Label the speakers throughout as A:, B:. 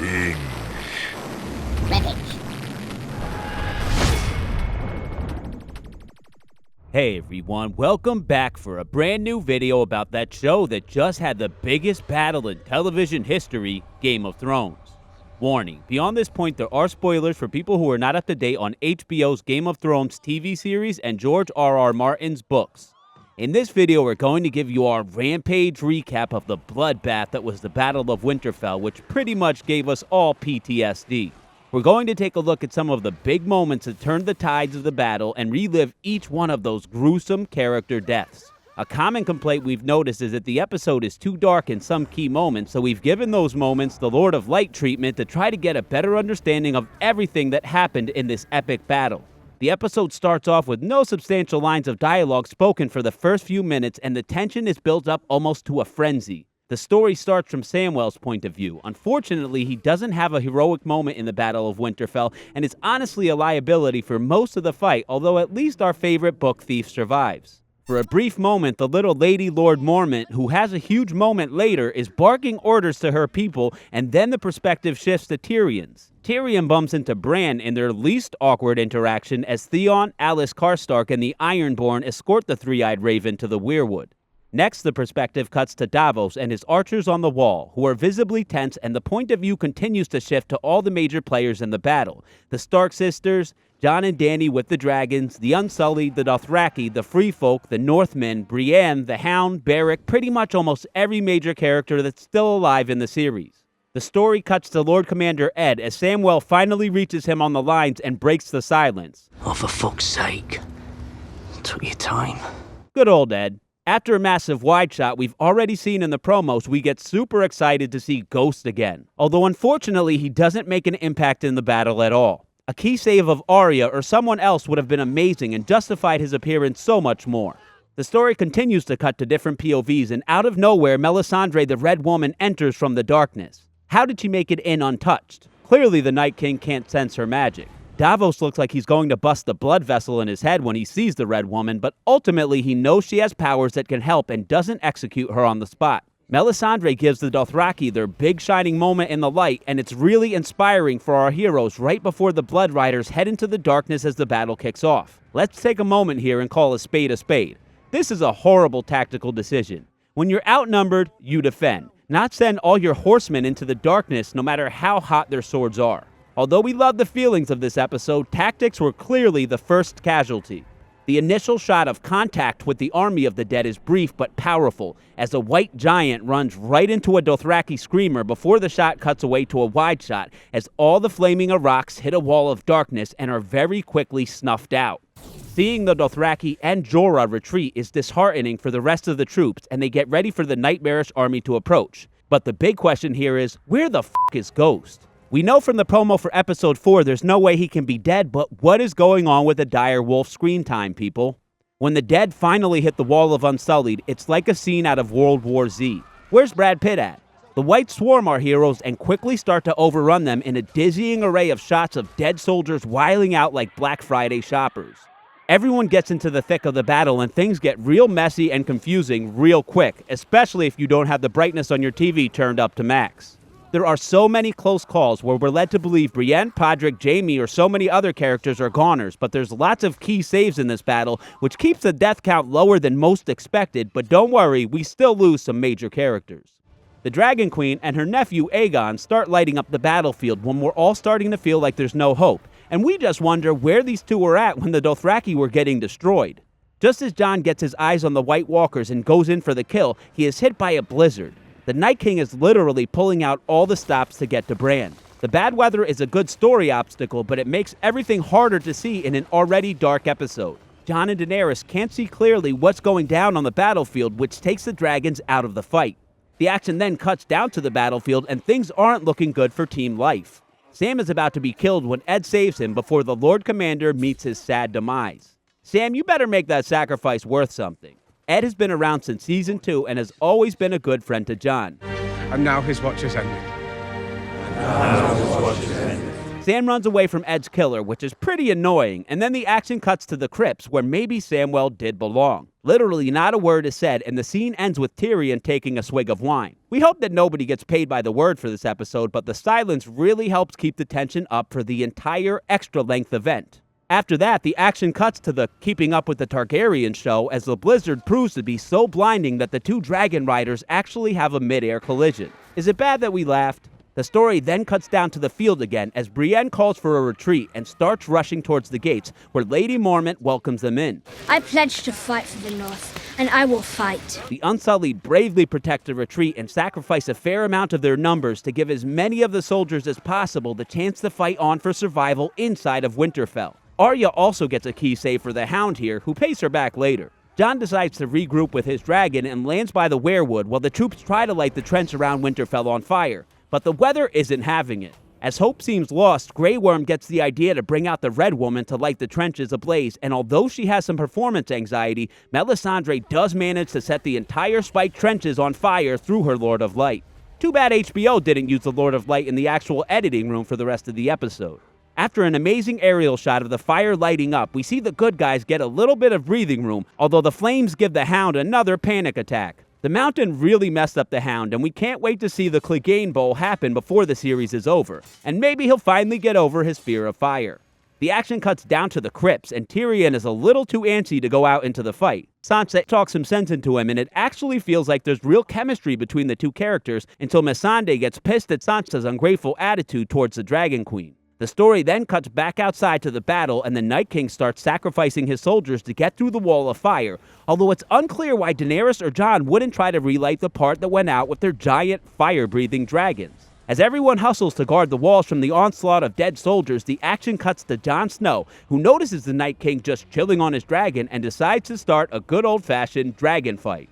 A: Rampage.
B: Hey everyone, welcome back for a brand new video about that show that just had the biggest battle in television history, Game of Thrones. Warning, beyond this point there are spoilers for people who are not up to date on HBO's Game of Thrones TV series and George R.R. Martin's books. In this video we're going to give you our Rampage recap of the bloodbath that was the Battle of Winterfell, which pretty much gave us all PTSD. We're going to take a look at some of the big moments that turned the tides of the battle and relive each one of those gruesome character deaths. A common complaint we've noticed is that the episode is too dark in some key moments, so we've given those moments the Lord of Light treatment to try to get a better understanding of everything that happened in this epic battle. The episode starts off with no substantial lines of dialogue spoken for the first few minutes, and the tension is built up almost to a frenzy. The story starts from Samwell's point of view. Unfortunately, he doesn't have a heroic moment in the Battle of Winterfell, and is honestly a liability for most of the fight, although at least our favorite book thief survives. For a brief moment, the little Lady Lord Mormont, who has a huge moment later, is barking orders to her people, and then the perspective shifts to Tyrion's. Tyrion bumps into Bran in their least awkward interaction as Theon, Alice Karstark, and the Ironborn escort the Three-Eyed Raven to the Weirwood. Next, the perspective cuts to Davos and his archers on the wall, who are visibly tense, and the point of view continues to shift to all the major players in the battle. The Stark sisters, Jon and Dany with the dragons, the Unsullied, the Dothraki, the Free Folk, the Northmen, Brienne, the Hound, Beric, pretty much almost every major character that's still alive in the series. The story cuts to Lord Commander Ed as Samwell finally reaches him on the lines and breaks the silence.
C: Oh, for fuck's sake. Took your time.
B: Good old Ed. After a massive wide shot we've already seen in the promos, we get super excited to see Ghost again. Although unfortunately he doesn't make an impact in the battle at all. A key save of Arya or someone else would have been amazing and justified his appearance so much more. The story continues to cut to different POVs, and out of nowhere Melisandre the Red Woman enters from the darkness. How did she make it in untouched? Clearly the Night King can't sense her magic. Davos looks like he's going to bust the blood vessel in his head when he sees the Red Woman, but ultimately he knows she has powers that can help and doesn't execute her on the spot. Melisandre gives the Dothraki their big shining moment in the light, and it's really inspiring for our heroes right before the Blood Riders head into the darkness as the battle kicks off. Let's take a moment here and call a spade a spade. This is a horrible tactical decision. When you're outnumbered, you defend, not send all your horsemen into the darkness no matter how hot their swords are. Although we love the feelings of this episode, tactics were clearly the first casualty. The initial shot of contact with the army of the dead is brief but powerful, as a white giant runs right into a Dothraki screamer before the shot cuts away to a wide shot, as all the flaming rocks hit a wall of darkness and are very quickly snuffed out. Seeing the Dothraki and Jorah retreat is disheartening for the rest of the troops, and they get ready for the nightmarish army to approach. But the big question here is, where the f*** is Ghost? We know from the promo for episode 4 there's no way he can be dead, but what is going on with the dire wolf screen time, people? When the dead finally hit the wall of Unsullied, it's like a scene out of World War Z. Where's Brad Pitt at? The White swarm our heroes and quickly start to overrun them in a dizzying array of shots of dead soldiers wiling out like Black Friday shoppers. Everyone gets into the thick of the battle and things get real messy and confusing real quick, especially if you don't have the brightness on your TV turned up to max. There are so many close calls where we're led to believe Brienne, Podrick, Jaime, or so many other characters are goners, but there's lots of key saves in this battle, which keeps the death count lower than most expected, but don't worry, we still lose some major characters. The Dragon Queen and her nephew Aegon start lighting up the battlefield when we're all starting to feel like there's no hope, and we just wonder where these two were at when the Dothraki were getting destroyed. Just as Jon gets his eyes on the White Walkers and goes in for the kill, he is hit by a blizzard. The Night King is literally pulling out all the stops to get to Bran. The bad weather is a good story obstacle, but it makes everything harder to see in an already dark episode. Jon and Daenerys can't see clearly what's going down on the battlefield, which takes the dragons out of the fight. The action then cuts down to the battlefield, and things aren't looking good for Team Life. Sam is about to be killed when Ed saves him before the Lord Commander meets his sad demise. Sam, you better make that sacrifice worth something. Ed has been around since Season 2 and has always been a good friend to Jon.
D: And now his watch has ended.
B: Sam runs away from Ed's killer, which is pretty annoying, and then the action cuts to the crypts where maybe Samwell did belong. Literally not a word is said, and the scene ends with Tyrion taking a swig of wine. We hope that nobody gets paid by the word for this episode, but the silence really helps keep the tension up for the entire extra-length event. After that, the action cuts to the Keeping Up with the Targaryen show as the blizzard proves to be so blinding that the two dragon riders actually have a mid-air collision. Is it bad that we laughed? The story then cuts down to the field again as Brienne calls for a retreat and starts rushing towards the gates, where Lady Mormont welcomes them in.
A: I pledge to fight for the North, and I will fight.
B: The Unsullied bravely protect the retreat and sacrifice a fair amount of their numbers to give as many of the soldiers as possible the chance to fight on for survival inside of Winterfell. Arya also gets a key save for the Hound here, who pays her back later. Jon decides to regroup with his dragon and lands by the weirwood while the troops try to light the trench around Winterfell on fire. But the weather isn't having it. As hope seems lost, Grey Worm gets the idea to bring out the Red Woman to light the trenches ablaze, and although she has some performance anxiety, Melisandre does manage to set the entire spiked trenches on fire through her Lord of Light. Too bad HBO didn't use the Lord of Light in the actual editing room for the rest of the episode. After an amazing aerial shot of the fire lighting up, we see the good guys get a little bit of breathing room, although the flames give the Hound another panic attack. The Mountain really messed up the Hound, and we can't wait to see the Clegane Bowl happen before the series is over, and maybe he'll finally get over his fear of fire. The action cuts down to the crypts, and Tyrion is a little too antsy to go out into the fight. Sansa talks some sense into him, and it actually feels like there's real chemistry between the two characters until Missandei gets pissed at Sansa's ungrateful attitude towards the Dragon Queen. The story then cuts back outside to the battle, and the Night King starts sacrificing his soldiers to get through the wall of fire, although it's unclear why Daenerys or Jon wouldn't try to relight the part that went out with their giant fire-breathing dragons. As everyone hustles to guard the walls from the onslaught of dead soldiers, the action cuts to Jon Snow, who notices the Night King just chilling on his dragon and decides to start a good old-fashioned dragon fight.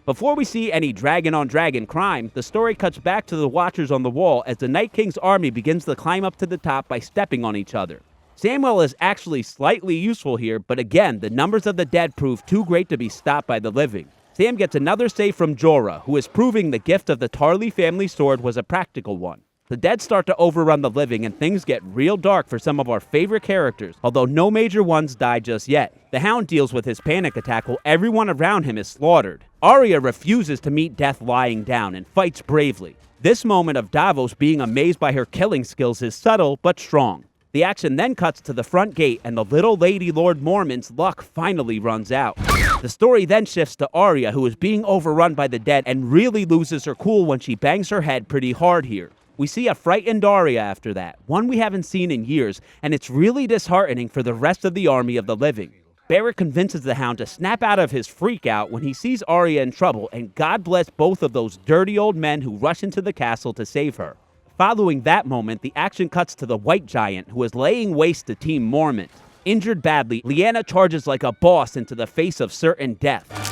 B: Before we see any dragon-on-dragon crime, the story cuts back to the Watchers on the wall as the Night King's army begins to climb up to the top by stepping on each other. Samwell is actually slightly useful here, but again, the numbers of the dead prove too great to be stopped by the living. Sam gets another save from Jorah, who is proving the gift of the Tarly family sword was a practical one. The dead start to overrun the living, and things get real dark for some of our favorite characters, although no major ones die just yet. The Hound deals with his panic attack while everyone around him is slaughtered. Arya refuses to meet death lying down and fights bravely. This moment of Davos being amazed by her killing skills is subtle but strong. The action then cuts to the front gate, and the little Lady Lord Mormont's luck finally runs out. The story then shifts to Arya, who is being overrun by the dead and really loses her cool when she bangs her head pretty hard here. We see a frightened Arya after that, one we haven't seen in years, and it's really disheartening for the rest of the army of the living. Beric convinces the Hound to snap out of his freak out when he sees Arya in trouble, and God bless both of those dirty old men who rush into the castle to save her. Following that moment, the action cuts to the White Giant, who is laying waste to Team Mormont. Injured badly, Lyanna charges like a boss into the face of certain death.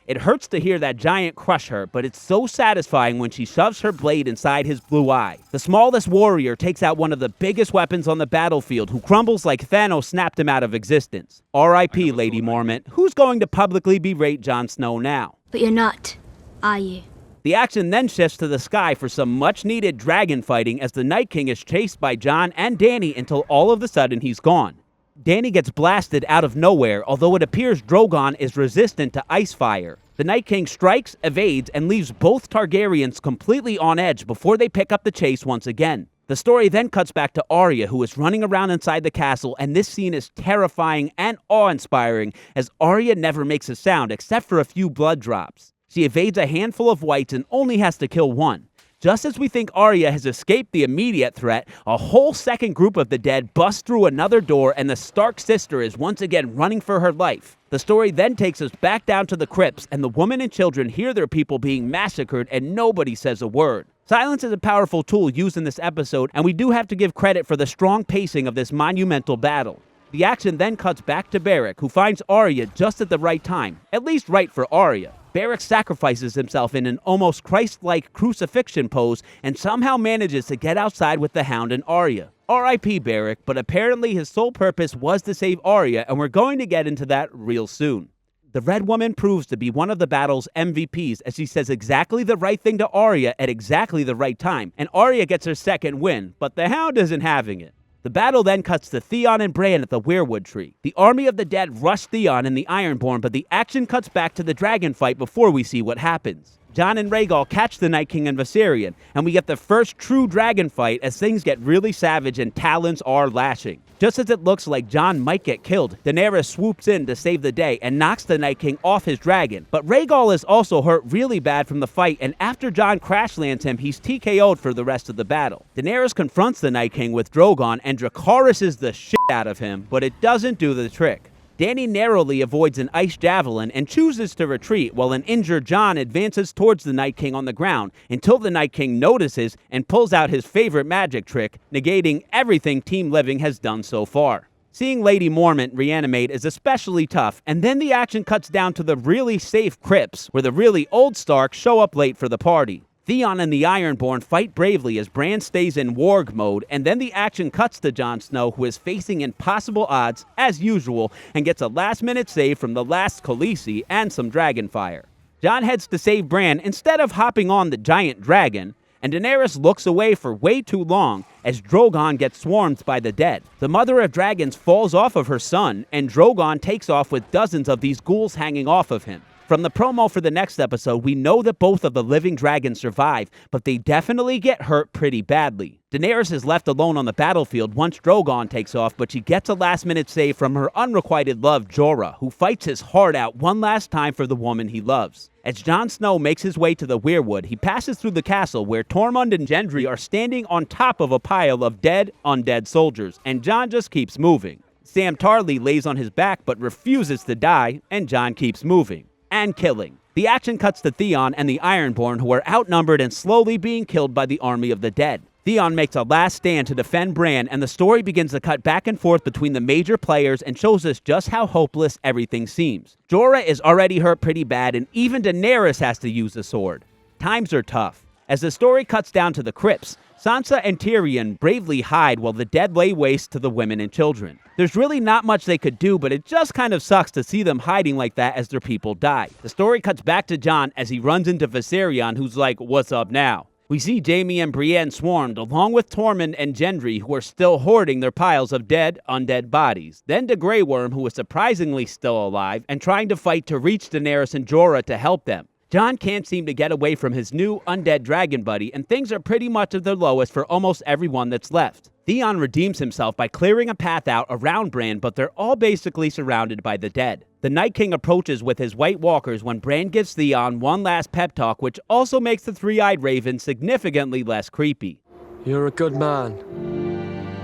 B: It hurts to hear that giant crush her, but it's so satisfying when she shoves her blade inside his blue eye. The smallest warrior takes out one of the biggest weapons on the battlefield, who crumbles like Thanos snapped him out of existence. R.I.P. Lady Mormont, who's going to publicly berate Jon Snow now?
A: But you're not, are you?
B: The action then shifts to the sky for some much-needed dragon fighting as the Night King is chased by Jon and Dany until all of a sudden he's gone. Dany gets blasted out of nowhere, although it appears Drogon is resistant to ice fire. The Night King strikes, evades, and leaves both Targaryens completely on edge before they pick up the chase once again. The story then cuts back to Arya, who is running around inside the castle, and this scene is terrifying and awe-inspiring as Arya never makes a sound except for a few blood drops. She evades a handful of wights and only has to kill one. Just as we think Arya has escaped the immediate threat, a whole second group of the dead busts through another door, and the Stark sister is once again running for her life. The story then takes us back down to the crypts, and the women and children hear their people being massacred, and nobody says a word. Silence is a powerful tool used in this episode, and we do have to give credit for the strong pacing of this monumental battle. The action then cuts back to Beric, who finds Arya just at the right time, at least right for Arya. Beric sacrifices himself in an almost Christ-like crucifixion pose and somehow manages to get outside with the Hound and Arya. R.I.P. Beric, but apparently his sole purpose was to save Arya, and we're going to get into that real soon. The Red Woman proves to be one of the battle's MVPs as she says exactly the right thing to Arya at exactly the right time, and Arya gets her second win, but the Hound isn't having it. The battle then cuts to Theon and Bran at the Weirwood Tree. The army of the dead rush Theon and the Ironborn, but the action cuts back to the dragon fight before we see what happens. Jon and Rhaegal catch the Night King and Viserion, and we get the first true dragon fight as things get really savage and talons are lashing. Just as it looks like Jon might get killed, Daenerys swoops in to save the day and knocks the Night King off his dragon. But Rhaegal is also hurt really bad from the fight, and after Jon crash lands him, he's TKO'd for the rest of the battle. Daenerys confronts the Night King with Drogon and Dracarys the shit out of him, but it doesn't do the trick. Dany narrowly avoids an ice javelin and chooses to retreat while an injured Jon advances towards the Night King on the ground until the Night King notices and pulls out his favorite magic trick, negating everything Team Living has done so far. Seeing Lady Mormont reanimate is especially tough, and then the action cuts down to the really safe crypts, where the really old Starks show up late for the party. Theon and the Ironborn fight bravely as Bran stays in warg mode, and then the action cuts to Jon Snow, who is facing impossible odds, as usual, and gets a last-minute save from the last Khaleesi and some dragonfire. Jon heads to save Bran instead of hopping on the giant dragon, and Daenerys looks away for way too long as Drogon gets swarmed by the dead. The Mother of Dragons falls off of her son, and Drogon takes off with dozens of these ghouls hanging off of him. From the promo for the next episode, we know that both of the living dragons survive, but they definitely get hurt pretty badly. Daenerys is left alone on the battlefield once Drogon takes off, but she gets a last-minute save from her unrequited love, Jorah, who fights his heart out one last time for the woman he loves. As Jon Snow makes his way to the Weirwood, he passes through the castle where Tormund and Gendry are standing on top of a pile of dead, undead soldiers, and Jon just keeps moving. Sam Tarly lays on his back but refuses to die, and Jon keeps moving. And killing. The action cuts to Theon and the Ironborn, who are outnumbered and slowly being killed by the army of the dead. Theon makes a last stand to defend Bran, and the story begins to cut back and forth between the major players and shows us just how hopeless everything seems. Jorah is already hurt pretty bad, and even Daenerys has to use a sword. Times are tough. As the story cuts down to the crypts, Sansa and Tyrion bravely hide while the dead lay waste to the women and children. There's really not much they could do, but it just kind of sucks to see them hiding like that as their people die. The story cuts back to Jon as he runs into Viserion, who's like, "What's up now?" We see Jaime and Brienne swarmed, along with Tormund and Gendry, who are still hoarding their piles of dead, undead bodies. Then to Grey Worm, who is surprisingly still alive, and trying to fight to reach Daenerys and Jorah to help them. Jon can't seem to get away from his new undead dragon buddy, and things are pretty much at their lowest for almost everyone that's left. Theon redeems himself by clearing a path out around Bran, but they're all basically surrounded by the dead. The Night King approaches with his White Walkers when Bran gives Theon one last pep talk, which also makes the Three-Eyed Raven significantly less creepy.
D: You're a good man.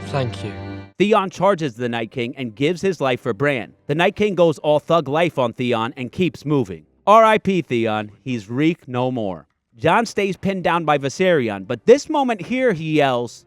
D: Thank you.
B: Theon charges the Night King and gives his life for Bran. The Night King goes all thug life on Theon and keeps moving. R.I.P. Theon, he's Reek no more. Jon stays pinned down by Viserion, but this moment here he yells,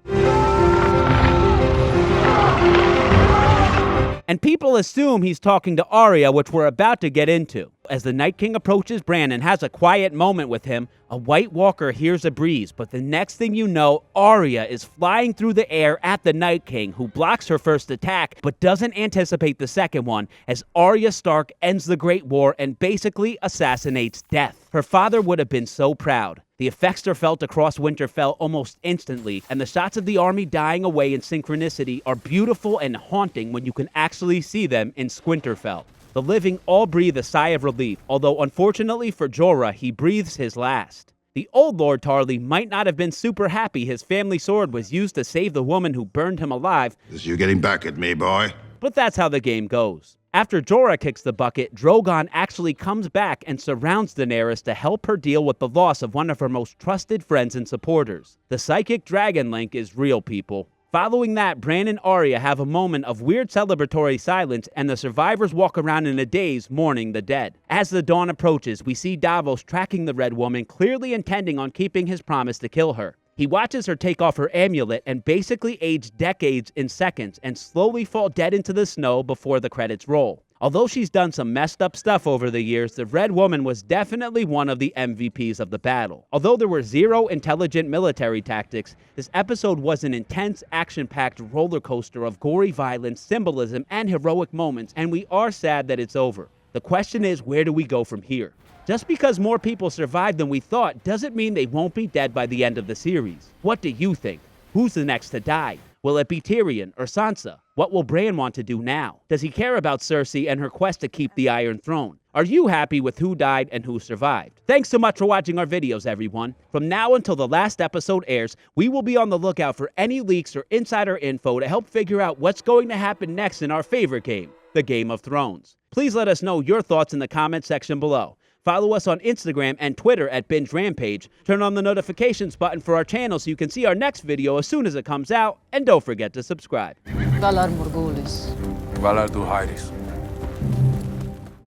B: and people assume he's talking to Arya, which we're about to get into. As the Night King approaches Bran and has a quiet moment with him, a White Walker hears a breeze, but the next thing you know, Arya is flying through the air at the Night King, who blocks her first attack, but doesn't anticipate the second one, as Arya Stark ends the Great War and basically assassinates Death. Her father would have been so proud. The effects are felt across Winterfell almost instantly, and the shots of the army dying away in synchronicity are beautiful and haunting when you can actually see them in Squinterfell. The living all breathe a sigh of relief, although unfortunately for Jorah, he breathes his last. The old Lord Tarly might not have been super happy his family sword was used to save the woman who burned him alive.
E: Is you getting back at me, boy?
B: But that's how the game goes. After Jorah kicks the bucket, Drogon actually comes back and surrounds Daenerys to help her deal with the loss of one of her most trusted friends and supporters. The psychic dragon link is real, people. Following that, Bran and Arya have a moment of weird celebratory silence, and the survivors walk around in a daze mourning the dead. As the dawn approaches, we see Davos tracking the Red Woman, clearly intending on keeping his promise to kill her. He watches her take off her amulet and basically age decades in seconds and slowly fall dead into the snow before the credits roll. Although she's done some messed up stuff over the years, the Red Woman was definitely one of the MVPs of the battle. Although there were zero intelligent military tactics, this episode was an intense, action-packed roller coaster of gory violence, symbolism, and heroic moments, and we are sad that it's over. The question is, where do we go from here? Just because more people survive than we thought doesn't mean they won't be dead by the end of the series. What do you think? Who's the next to die? Will it be Tyrion or Sansa? What will Bran want to do now? Does he care about Cersei and her quest to keep the Iron Throne? Are you happy with who died and who survived? Thanks so much for watching our videos, everyone. From now until the last episode airs, we will be on the lookout for any leaks or insider info to help figure out what's going to happen next in our favorite game, the Game of Thrones. Please let us know your thoughts in the comment section below. Follow us on Instagram and Twitter at Binge Rampage. Turn on the notifications button for our channel so you can see our next video as soon as it comes out. And don't forget to subscribe.
F: Valar Morghulis.
G: Valar Duhairis.